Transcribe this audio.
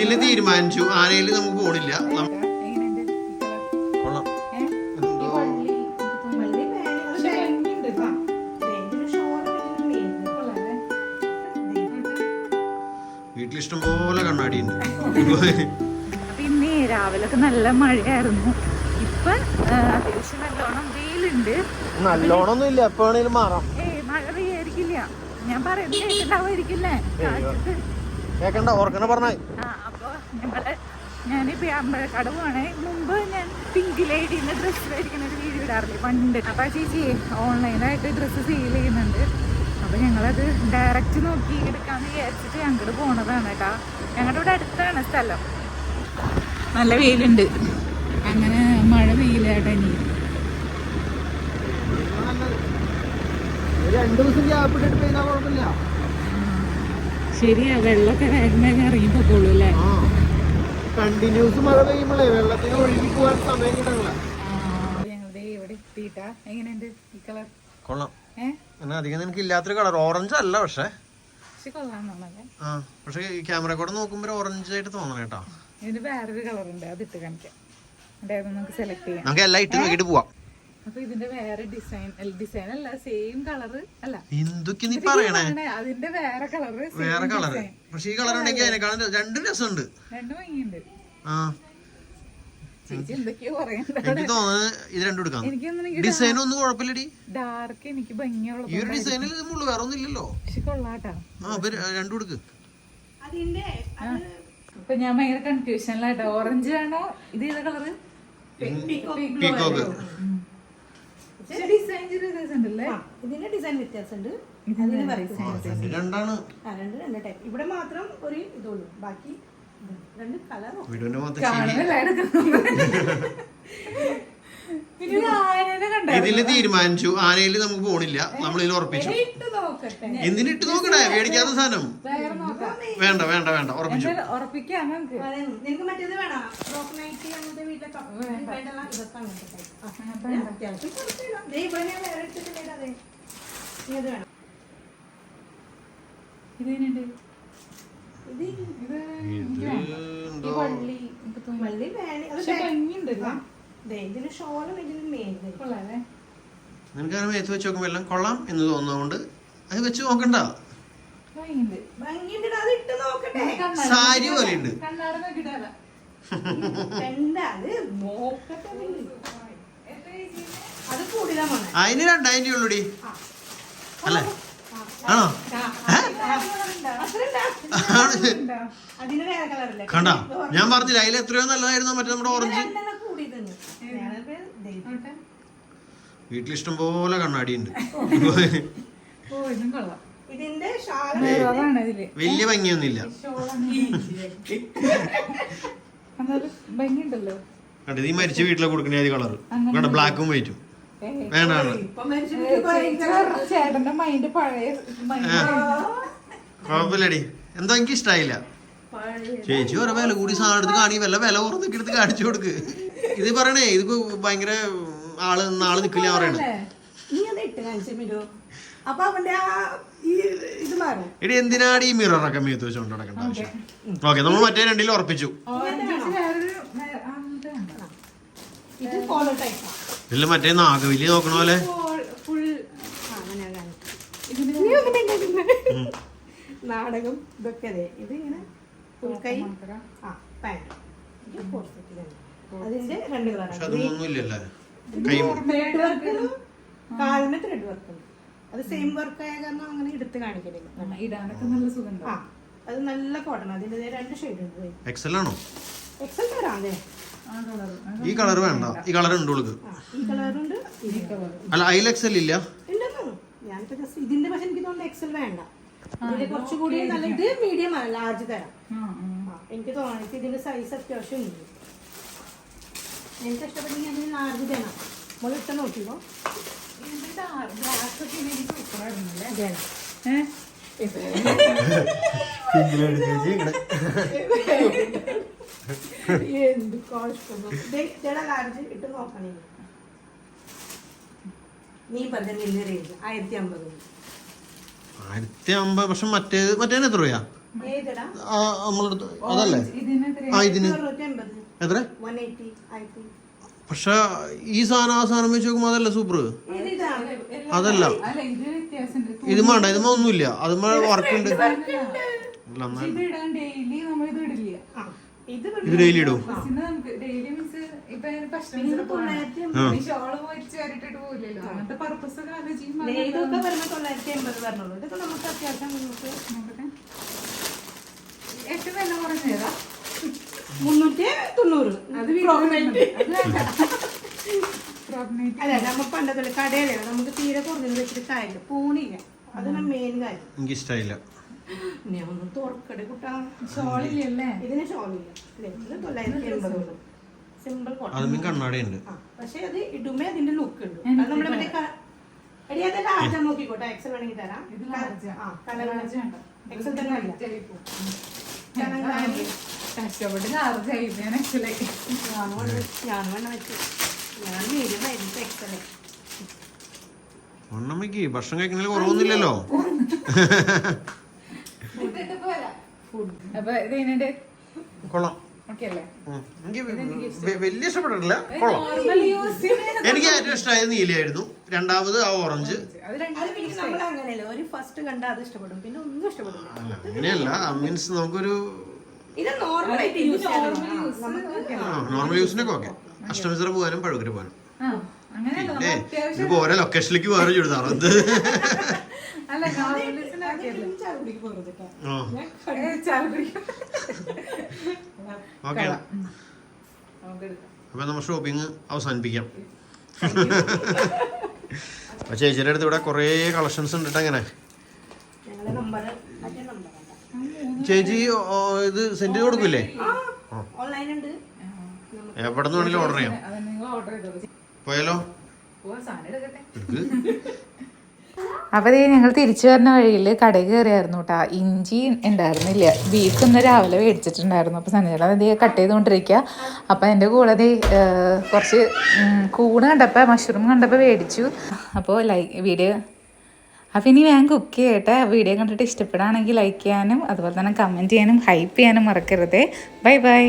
ഇതില് തീരുമാനിച്ചു ആനയില് നമുക്ക് പോണില്ല. വീട്ടിലിഷ്ടം പോലെ കണ്ണാടിയുണ്ട്. പിന്നെ രാവിലൊക്കെ നല്ല മഴയായിരുന്നു. ഇപ്പൊ അത്യാവശ്യം നല്ലോണം വെയിലുണ്ട്. നല്ലോണൊന്നും ഇല്ല, എപ്പോ വേണേലും മാറാം. മഴ പെയ്യായിരിക്കില്ല. ഞാൻ പറയുന്നത് കേൾക്കണ്ടാവായിരിക്കില്ലേ? കേക്കണ്ട, ഓർക്കണ പറഞ്ഞ. അപ്പൊ ഞാനിപ്പോ അമ്പലക്കട പോണേ. മുമ്പ് ഞാൻ പിങ്ക് ലേഡിന്ന് ഡ്രസ്സ് മേടിക്കുന്ന ഒരു വീഡിയോ ഇടാറില്ലേ പണ്ട്. അപ്പൊ ചേച്ചി ഓൺലൈനായിട്ട് ഡ്രസ്സ് സെയിൽ ചെയ്യുന്നുണ്ട്. അപ്പൊ ഞങ്ങളത് ഡയറക്റ്റ് നോക്കി എടുക്കാന്ന് വിചാരിച്ചിട്ട് അങ്ങോട്ട് പോണതാണ് കേട്ടാ. ഞങ്ങളുടെ ഇവിടെ അടുത്താണ് സ്ഥലം. നല്ല വെയിലുണ്ട്. അങ്ങനെ മഴ പെയ്യില്ല കേട്ടാ. ഇനി 2 ദിവസം ഗ്യാപ്പ് ഇട്ടിട്ട് പെയ്താൽ കുഴപ്പമില്ല. ശരിയാ, വെള്ളമൊക്കെ വേഗം വേഗം ഇറങ്ങിപ്പോളൂ അല്ലേ? കണ്ടിന്യൂസ് മഴ പെയ്യുമ്പോഴേ വെള്ളത്തിന് ഒഴുകി പോകാൻ സമയം കിട്ടണില്ല. ഞങ്ങളുടെ ഇവിടെ എത്തിയിട്ടാ. എങ്ങനെയുണ്ട് ഈ കളർ? കൊള്ളാം. അധികം നിനക്ക് ഇല്ലാത്തൊരു കളർ. ഓറഞ്ച് അല്ല പക്ഷെ കൊള്ളാന്നല്ലേ. പക്ഷെ ക്യാമറ കൂടെ നോക്കുമ്പോ ഓറഞ്ച് ആയിട്ട് തോന്നണം കേട്ടോ. ഇതിന് വേറൊരു കളർ ഉണ്ട്, അത് ഇട്ട് കാണിക്കാം. നമുക്ക് സെലക്ട് ചെയ്യാം. നമുക്ക് എല്ലാം ഇട്ട് നോക്കിട്ട് പോവാം. അപ്പൊ ഇതിന്റെ വേറെ ഡിസൈൻ അല്ല, സെയിം കളർ അല്ല. എന്തൊക്കെ നീ പറയണേ? അതിന്റെ വേറെ കളറ്. പക്ഷെ ഈ കളർ ഉണ്ടെങ്കിൽ അതിനെക്കാളും 2 രസമുണ്ട്. 2 ഭംഗിയുണ്ട്. എനിക്ക് തോന്നുന്നത് ഇത് 2 എടുക്കാം. ഡിസൈൻ ഒന്നും കുഴപ്പമില്ലടി. ഡാർക്ക് എനിക്ക് ഭംഗിയുള്ള ഈ ഒരു ഡിസൈനിൽ നമ്മൾ വേറെ ഒന്നും ഇല്ലല്ലോ. കൊള്ളാട്ടാ. 2 എടുക്ക്. ഇപ്പൊ ഞാൻ ഭയങ്കര കൺഫ്യൂഷനിലായിട്ടാ. ഓറഞ്ച് വേണോ? ഇത് ഏതാ കളറ്? പീക്കോക്ക്. ഇതിന്റെ ഡിസൈൻ വ്യത്യാസമുണ്ട്. രണ്ടാണ്. ഇവിടെ മാത്രം ഒരു ഇതുള്ളൂ, ബാക്കി 2 കളറും. ഇതില് തീരുമാനിച്ചു ആനയില് നമുക്ക് പോണില്ല. നമ്മളിതിൽ ഉറപ്പിച്ചു. എന്തിനിട്ട് നോക്കണേ? മേടിക്കാത്ത സാധനം വേണ്ട വേണ്ട വേണ്ട, ഉറപ്പിച്ചു. നിനക്ക് മറ്റേത് വേണം, ഇതിന് ഷോളും ഇതിന് മെയിൻ. നിനക്ക് മേത്ത് വെച്ച് നോക്കുമ്പോ എല്ലാം കൊള്ളാം എന്ന് തോന്നുന്നതുകൊണ്ട് അത് വെച്ച് നോക്കണ്ട. സാരി പോലെ ഉണ്ട്. അതിന് 2000 രൂപ ഉള്ളൂടി അല്ലേ? ആണോ? കണ്ട, ഞാൻ പറഞ്ഞില്ല അതിൽ എത്രയോ നല്ലതായിരുന്നു മറ്റേ നമ്മുടെ ഓറഞ്ച്. വീട്ടിലിഷ്ടം പോലെ കണ്ണാടിയുണ്ട്. വലിയ ഭംഗിയൊന്നുമില്ല. കണ്ടത് ഈ മരിച്ച വീട്ടിലെ കൊടുക്കണ ഏത് കളറ് കണ്ട? ബ്ലാക്കും വൈറ്റും വേണ്ട. കുഴപ്പമില്ലടി, എന്തോ എനിക്ക് ഇഷ്ടായില്ല. ചേച്ചി ഓരോ വില കൂടി സാധനം എടുത്ത് കാണി, വല്ല വില കുറഞ്ഞൊക്കെ എടുത്ത് കാണിച്ചു കൊടുക്ക്. ഇത് പറയണേ, ഇത് ഭയങ്കര ആള് നിക്കില്ല പറയണേ. എടി എന്തിനാണ് ഈ മിററൊക്കെ മേത്ത് വെച്ചോണ്ട് നടക്കേണ്ട ആവശ്യം? ഓക്കെ, നമ്മൾ മറ്റേ 2 ഉറപ്പിച്ചു. ഇല്ല, മറ്റേ നാഗവല്ലി നോക്കണ പോലെ. നാടകം ഇതൊക്കെ ഇതിങ്ങനെ അതിന്റെ 2 കളറാണ്. കാലിന് ത്രെഡ് വർക്ക്. അത് സെയിം വർക്ക് ആയ കാരണം അങ്ങനെ എടുത്ത് കാണിക്കണില്ല. അത് നല്ല കോട്ടൺ. അതിന്റെ 2 ഷെയ്ഡ് ഉണ്ട്. എക്സൽ ആണോ? എക്സൽ തരാതെ. ഈ കളർ വേണ്ട, ഈ കളർ ഉണ്ട്. ഈ കളറുണ്ട്. അല്ല, അതിൽ എക്സൽ ഇല്ല. ഞാനിപ്പോ ജസ്റ്റ് ഇതിന്റെ പക്ഷെ എനിക്ക് തോന്നുന്നു എക്സൽ വേണ്ട. ഇതിന്റെ കുറച്ചുകൂടി നല്ല, ഇത് മീഡിയം ആണ്, ലാർജ് തരാം. എനിക്ക് തോന്നുന്നു ഇതിന്റെ സൈസ് അത്യാവശ്യം ഉണ്ട്. എനിക്ക് ഇഷ്ടപ്പെട്ടെങ്കിൽ അതിന് ലാർജ് തരാം. നമ്മൾ ഇട്ട് നോക്കിക്കോ. എന്ത് ലാർജ് ഇട്ട് നോക്കണേ. നീ പറഞ്ഞ റേഞ്ച് 1050. 1050. പക്ഷെ മറ്റേന് എത്ര രൂപയാ? ഏതെടാ നമ്മളെടുത്ത് അതല്ലേ ആ ഇതിന് 280 എത്ര 180 ആയിരത്തി പക്ഷെ ഈ സാധനം ആ സാധനം വെച്ച് നോക്കുമ്പോ അതല്ല സൂപ്പർ ഇതാണ് അതല്ല അല്ല ഇത് വ്യത്യാസമുണ്ട്. ഇത് വേണ്ട ഇതുമ്മ ഒന്നുമില്ല അതുമ്മ വർക്ക് ഉണ്ട് ഇത് ഇടാൻ ഡെയിലി നമ്മൾ ഇത് ഇടില്ല. ആ, ഇത് ഇത് ഡെയിലി ഇടും പിന്നെ നമുക്ക് ഡെയിലി മീൻസ് ഇപ്പൊ കസ്റ്റമേഴ്സ് ഷോള് പോയിട്ട് വരട്ടിട്ട് പോകില്ലല്ലോ. അങ്ങനത്തെ പർപ്പസ് ഒക്കെ ആലോചിക്കുമ്പോൾ ഇതൊക്കെ വരുമ്പോ 980 വരണുള്ളൂ. ഇതൊക്കെ നമുക്ക് അത്യാവശ്യം നമുക്ക് നോക്കട്ടെ. ഏറ്റവും വില കുറഞ്ഞതാ 390. അത് അല്ല നമ്മ പണ്ടത്തെ കടയിലാണ് നമുക്ക് തീരെ കുറഞ്ഞത് വെച്ചിട്ട് കാര്യമില്ല, പോണില്ല. അതാണ് മെയിൻ കാര്യം. എനിക്ക് ഇഷ്ടമായില്ല. ഞാൻ ഒന്ന് തുറക്കട്ടെ കുട്ടാ. ഷോളില്ലല്ലേ? ഇതിന് ഷോളില്ല. ഇത് 980 സിമ്പിൾ കോട്ടൺ. അതും കണ്ണാടയുണ്ട്. പക്ഷെ അത് ഇടുമ്പോ അതിന്റെ ലുക്ക് ഉണ്ട്. അത് നമ്മുടെ മറ്റേ എടി അത് ലാർജ് നോക്കിക്കോട്ടെ. എക്സൽ വേണമെങ്കിൽ തരാം. ഇത് large ആ. എക്സൽ തന്നെ അല്ല. കഷ്ടപ്പെട്ട് ചാർജ് ആയി ഞാൻ ആക്ച്വലി ഞാൻ വേണ്ട വെച്ചു. ഞാൻ മീഡിയം ആയിരുന്നു എക്സൽ. ഒന്നമ്മക്ക് ഭക്ഷണം കഴിക്കുന്നതിൽ കുറവൊന്നുമില്ലല്ലോ. അപ്പൊ ഇത് ഇതിന്റെ കൊള്ളാം. ഓക്കെ അല്ലേ? എനിക്ക് വലിയ ഇഷ്ടപ്പെട്ടിട്ടില്ല. കൊള്ളാം. എനിക്ക് ഏറ്റവും ഇഷ്ടമായത് നീലയായിരുന്നു. രണ്ടാമത് ആ ഓറഞ്ച്. അത് രണ്ടും അത് പിന്നെ നമ്മൾ അങ്ങനെയല്ല, ഒരു ഫസ്റ്റ് കണ്ട അത് ഇഷ്ടപ്പെടും, പിന്നെ ഒന്നും ഇഷ്ടപ്പെടില്ല. അല്ല അങ്ങനെയല്ല, മീൻസ് നമുക്കൊരു ഇത് നോർമലായിട്ട് യൂസ് നോർമൽ യൂസിനൊക്കെ ഓക്കെ. കസ്റ്റമൈസർ പോകാനും പഴുക്കര് പോകാനും. അങ്ങനെയല്ല പിന്നെ ഇതിപ്പോ ഓരോ ലൊക്കേഷനിലേക്ക് വേറെ ചുടുതാണോ ഇത്? അല്ല നോർമലിസിനാക്കിയല്ലേ ചായ കുടിക്കാം. ഓക്കെ. അപ്പൊ നമ്മൾ ഷോപ്പിംഗ് അവസാനിപ്പിക്കാം. അപ്പൊ ചേച്ചിയുടെ അടുത്ത് ഇവിടെ കുറേ കളക്ഷൻസ് ഉണ്ട് കേട്ടോ. അങ്ങനെ ഞങ്ങളുടെ നമ്പർ മറ്റേ നമ്പർ ചേച്ചി ഇത് സെൻഡ് ചെയ്ത് കൊടുക്കില്ലേ? ഓൺലൈൻ ഉണ്ട്. എവിടെ നിന്ന് വേണമെങ്കിലും ഓർഡർ ചെയ്യാം. അത് നിങ്ങൾ ഓർഡർ ചെയ്തോളൂ. പോയാലോ? സാധനം എടുക്കട്ടെ. എടുക്ക്. അപ്പോൾ ഞങ്ങൾ തിരിച്ചു വരുന്ന വഴിയിൽ കടയിൽ കയറിയായിരുന്നു കേട്ടോ. ഇഞ്ചി ഉണ്ടായിരുന്നില്ല. ബീഫ് ഇന്ന് രാവിലെ മേടിച്ചിട്ടുണ്ടായിരുന്നു. അപ്പോൾ സഞ്ജന അത് കട്ട് ചെയ്തുകൊണ്ടിരിക്കുക. അപ്പോൾ എൻ്റെ കൂടെ കുറച്ച് കൂണ് കണ്ടപ്പോൾ മഷ്റൂം കണ്ടപ്പോൾ മേടിച്ചു. അപ്പോൾ വീഡിയോ അപ്പോൾ ഇനി ഞാൻ കുക്ക് ചെയ്യട്ടെ. വീഡിയോ കണ്ടിട്ട് ഇഷ്ടപ്പെടുകയാണെങ്കിൽ ലൈക്ക് ചെയ്യാനും അതുപോലെ തന്നെ കമൻറ്റ് ചെയ്യാനും ഹൈപ്പ് ചെയ്യാനും മറക്കരുത്. Bye bye.